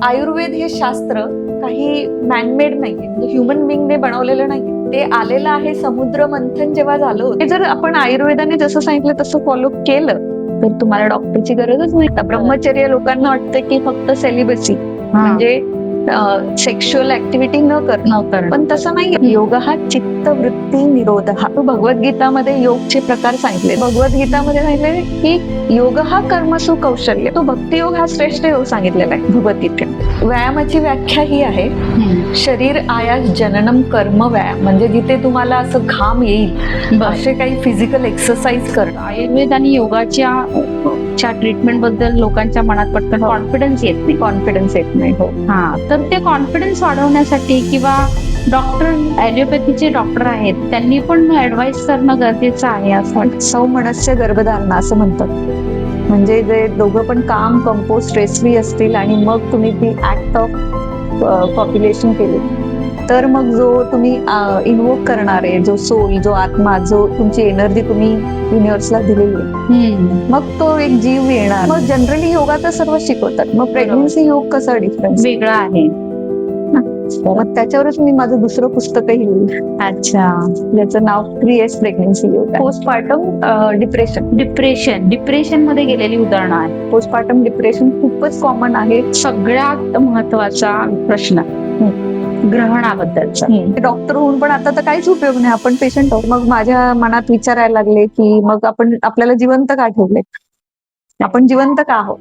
आयुर्वेद हे शास्त्र काही मॅनमेड नाहीये, म्हणजे ह्युमन बिंगने बनवलेलं नाहीये. ते आलेलं आहे समुद्र मंथन जेव्हा झालं होतं. जर आपण आयुर्वेदाने जसं सांगितलं तसं फॉलो केलं तर तुम्हाला डॉक्टरची गरजच नाही. ब्रह्मचर्य लोकांना वाटतं की फक्त सेलिबसी म्हणजे सेक्शुअल ऍक्टिव्हिटी न करणं, पण तसं नाही. योग हा चित्तवृत्ती निरोध हा भगवद्गीतामध्ये योगचे प्रकार सांगितले. भगवद्गीतामध्ये सांगितले की योग हा कर्मसु कौशल्य, तो भक्तियोग हा श्रेष्ठ योग सांगितलेला आहे भगवद्गीतेत. व्यायामाची व्याख्या ही आहे, शरीर आयास जननम कर्म व्यायाम, म्हणजे जिथे तुम्हाला असं घाम येईल असे काही फिजिकल एक्सरसाइज करणं. आयुर्वेद आणि योगाच्या ट्रीटमेंट बद्दल लोकांच्या मनात पटकन कॉन्फिडन्स येत नाही. हो. तर ते कॉन्फिडन्स वाढवण्यासाठी किंवा डॉक्टर ॲलोपॅथीचे डॉक्टर आहेत त्यांनी पण ऍडवाइस करणं गरजेचं आहे असं वाटतं. सौमनस्य गर्भधारणा असं म्हणतात, म्हणजे जे दोघं पण काम कंपोज स्ट्रेस फ्री असतील आणि मग तुम्ही ती ऍक्ट ऑफ पॉप्युलेशन केली तर मग जो तुम्ही इन्व्होक करणारे जो सोल, जो आत्मा, जो तुमची एनर्जी तुम्ही युनिव्हर्सला दिलेली आहे, मग तो एक जीव येणार. मग जनरली योगात सर्व शिकवतात. मग प्रेग्नन्सी योग कसा डिफरन्स वेगळा आहे. मग त्याच्यावरच मी माझं दुसरं पुस्तकही लिहिलं. अच्छा. ज्याचं नाव 3S प्रेग्नन्सी योग. पोस्टपार्टम डिप्रेशन मध्ये गेलेली उदाहरणं आहेत. पोस्टपार्टम डिप्रेशन खूपच कॉमन आहे. सगळ्यात महत्वाचा प्रश्न ग्रहणाबद्दलचा. डॉक्टर होऊन पण आता तर काहीच उपयोग नाही, आपण पेशंट आहोत. मग माझ्या मनात विचारायला लागले की मग आपल्याला जिवंत का ठेवले, आपण जिवंत का आहोत.